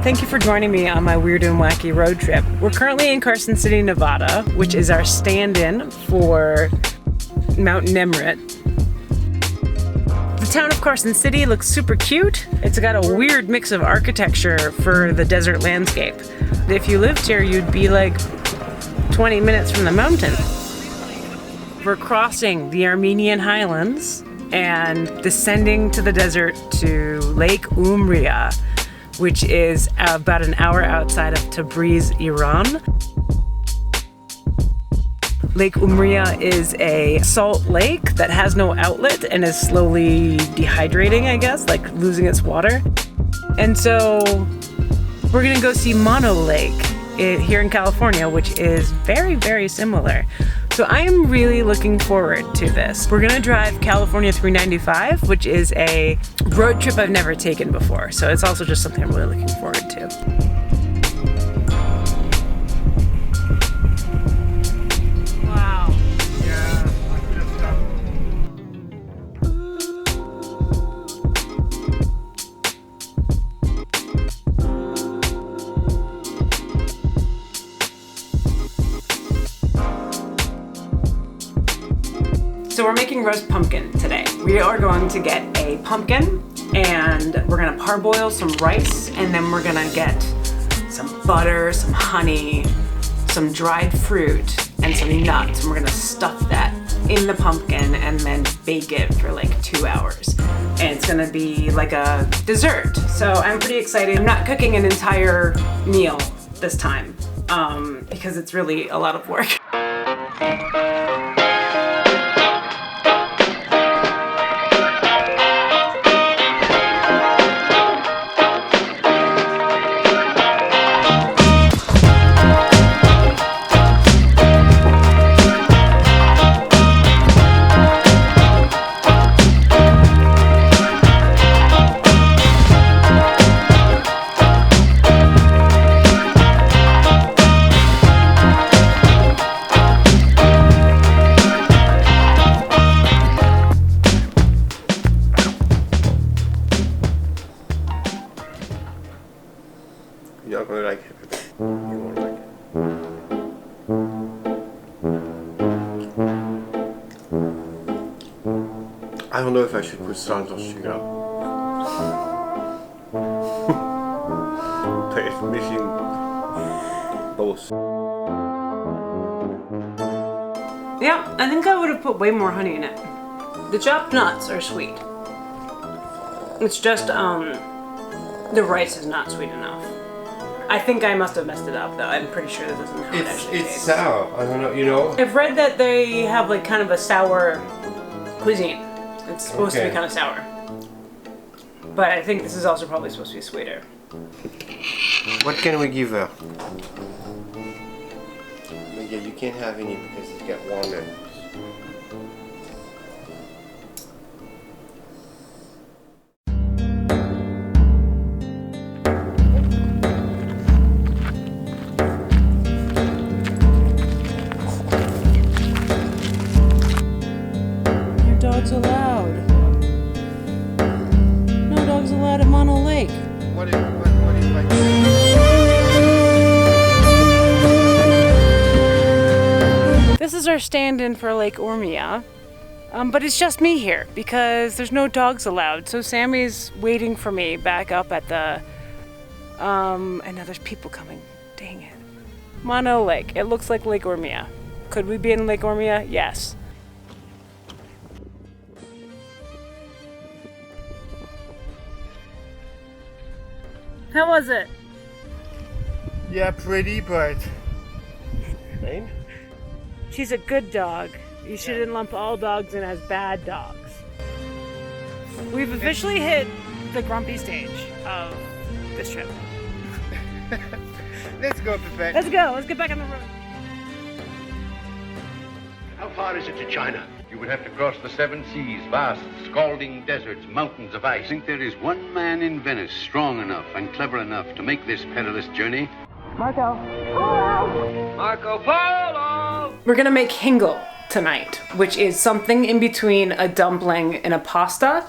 Thank you for joining me on my weird and wacky road trip. We're currently in Carson City, Nevada, which is our stand-in for Mount Nemrut. The town of Carson City looks super cute. It's got a weird mix of architecture for the desert landscape. If you lived here, you'd be like 20 minutes from the mountain. We're crossing the Armenian Highlands and descending to the desert to Lake Umria, which is about an hour outside of Tabriz, Iran. Lake Umria is a salt lake that has no outlet and is slowly dehydrating, I guess, like losing its water. And so we're gonna go see Mono Lake here in California, which is very, very similar. So I am really looking forward to this. We're gonna drive California 395, which is a road trip I've never taken before. So it's also just something I'm really looking forward to. So we're making roast pumpkin today. We are going to get a pumpkin and we're gonna parboil some rice, and then we're gonna get some butter, some honey, some dried fruit, and some nuts. And we're gonna stuff that in the pumpkin and then bake it for like 2 hours. And it's gonna be like a dessert. So I'm pretty excited. I'm not cooking an entire meal this time because it's really a lot of work. You're not gonna like it. You won't like it. I don't know if I should put salt or sugar. But it's missing both. Yeah, I think I would have put way more honey in it. The chopped nuts are sweet. It's just, the rice is not sweet enough. I think I must have messed it up though. I'm pretty sure this isn't how it actually tastes. It's sour. I don't know, you know? I've read that they have like kind of a sour cuisine. It's supposed to be kind of sour. But I think this is also probably supposed to be sweeter. What can we give her? Yeah, you can't have any because it's got walnuts. Dogs allowed. No dogs allowed at Mono Lake. What if I This is our stand-in for Lake Urmia, but it's just me here because there's no dogs allowed. So Sammy's waiting for me back up at the, and now there's people coming. Dang it. Mono Lake. It looks like Lake Urmia. Could we be in Lake Urmia? Yes. How was it? Yeah, pretty, but... Rain? She's a good dog. You shouldn't lump all dogs in as bad dogs. We've officially hit the grumpy stage of this trip. Let's go, Pepe. Let's go. Let's get back on the road. How far is it to China? You would have to cross the 7 seas, vast, scalding deserts, mountains of ice. I think there is one man in Venice strong enough and clever enough to make this perilous journey. Marco. Polo! Marco Polo! We're gonna make hingle tonight, which is something in between a dumpling and a pasta.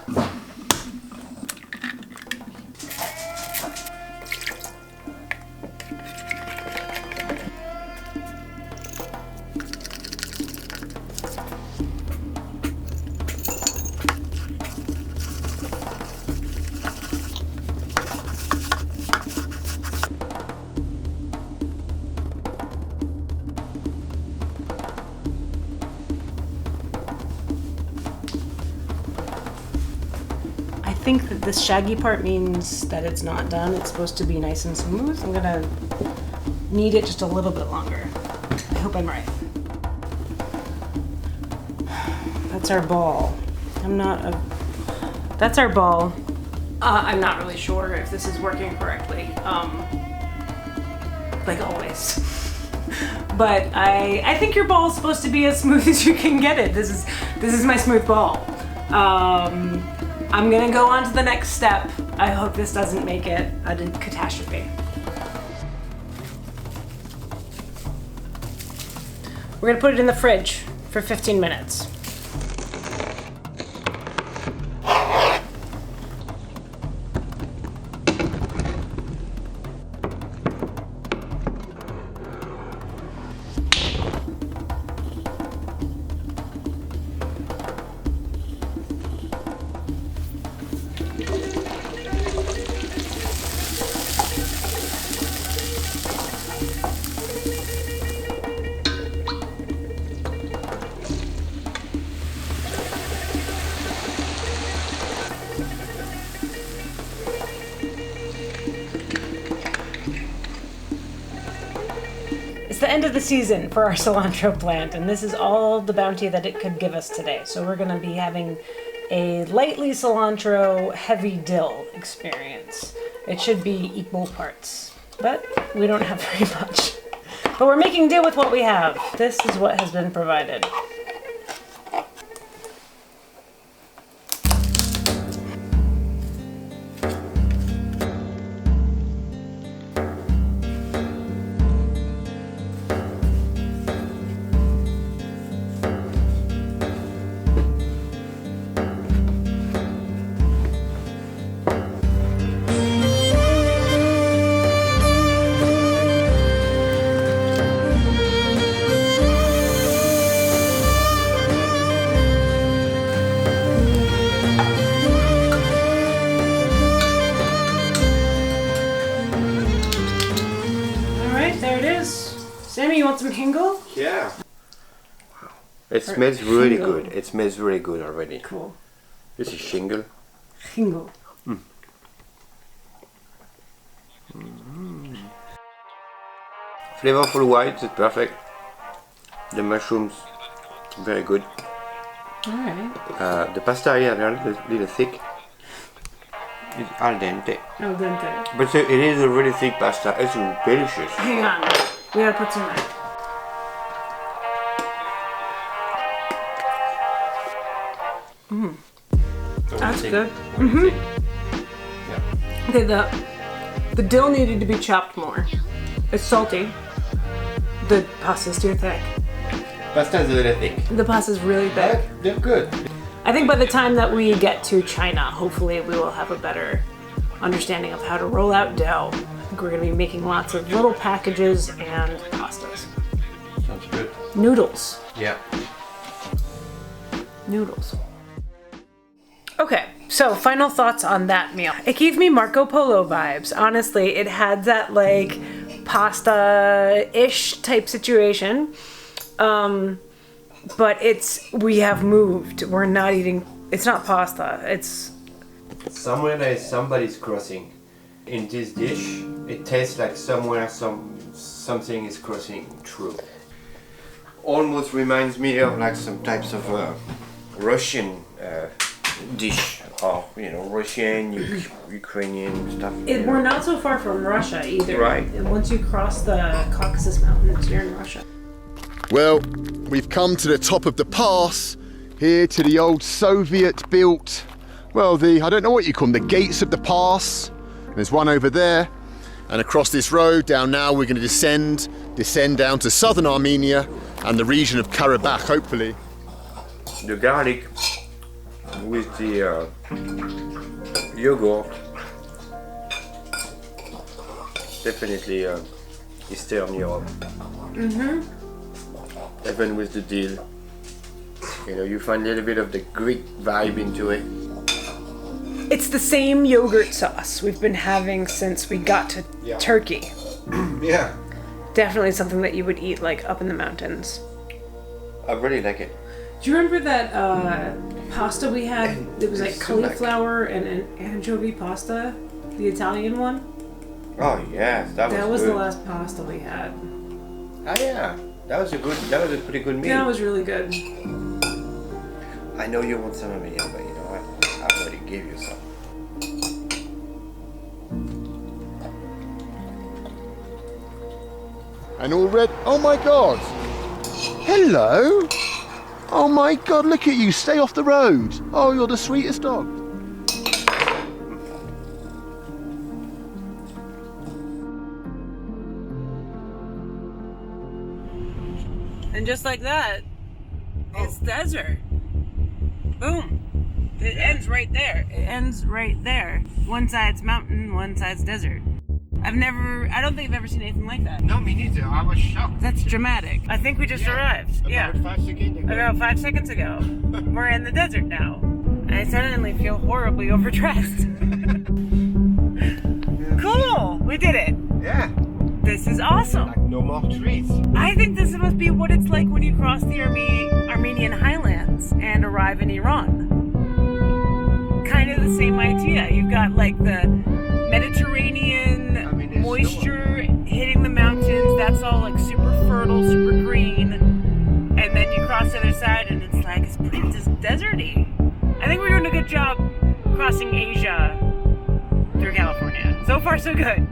think that this shaggy part means that it's not done. It's supposed to be nice and smooth. I'm gonna knead it just a little bit longer. I hope I'm right. That's our ball. That's our ball. I'm not really sure if this is working correctly. Like always. But I think your ball is supposed to be as smooth as you can get it. This is my smooth ball. I'm gonna go on to the next step. I hope this doesn't make it a catastrophe. We're gonna put it in the fridge for 15 minutes. It's the end of the season for our cilantro plant, and this is all the bounty that it could give us today. So we're gonna be having a lightly cilantro, heavy dill experience. It should be equal parts, but we don't have very much. But we're making do with what we have. This is what has been provided. Sammy, you want some hingle? Yeah. It smells really good. It smells really good already. Cool. This is shingle. Hingle. Flavorful white is perfect. The mushrooms, very good. Alright. The pasta here, they're a little thick. It's al dente. Al dente. But it is a really thick pasta. It's delicious. Hang on. We gotta put some in. That's good. Yeah. Okay, the dill needed to be chopped more. It's salty. The pasta's too thick. Pasta is a little thick. The pasta's really thick. They're good. I think by the time that we get to China, hopefully we will have a better understanding of how to roll out dough. I think we're going to be making lots of little packages and pastas. Sounds good. Noodles. Yeah. Noodles. Okay, so final thoughts on that meal. It gave me Marco Polo vibes. Honestly, it had that like pasta-ish type situation. But we have moved. We're not eating, it's not pasta. It's somewhere there is somebody's crossing. In this dish, it tastes like somewhere something is crossing through. Almost reminds me of like some types of Russian dish, or Russian, Ukrainian stuff. We're not so far from Russia either. Right. Once you cross the Caucasus Mountains, you're in Russia. Well, we've come to the top of the pass, here to the old Soviet-built, well, I don't know what you call them, the gates of the pass. There's one over there, and across this road, down now, we're going to descend down to southern Armenia and the region of Karabakh, hopefully. The garlic with the yogurt definitely Eastern Europe. Even with the dill, you find a little bit of the Greek vibe into it. It's the same yogurt sauce we've been having since we got to Turkey. Yeah. Definitely something that you would eat like up in the mountains. I really like it. Do you remember that pasta we had? It was like sumac. cauliflower and an anchovy pasta, the Italian one. Oh yeah, that was the good. last pasta we had. Oh yeah, that was a pretty good meal. Yeah, it was really good. I know you want some of it, but you know what? I already gave you some. And all red. Oh my God! Hello! Oh my God, look at you, stay off the road. Oh, you're the sweetest dog. And just like that, it's desert. Boom. It ends right there. It ends right there. One side's mountain, one side's desert. I don't think I've ever seen anything like that. No, me neither. I was shocked. That's dramatic. I think we just arrived. Yeah. About 5 seconds ago. About 5 seconds ago. We're in the desert now. I suddenly feel horribly overdressed. Cool! We did it. Yeah. This is awesome. Like no more trees. I think this must be what it's like when you cross the Armenian highlands and arrive in Iran. Kind of the same idea. You've got like the Mediterranean moisture hitting the mountains. That's all like super fertile, super green. And then you cross the other side and it's like, it's pretty deserty. I think we're doing a good job crossing Asia through California. So far, so good.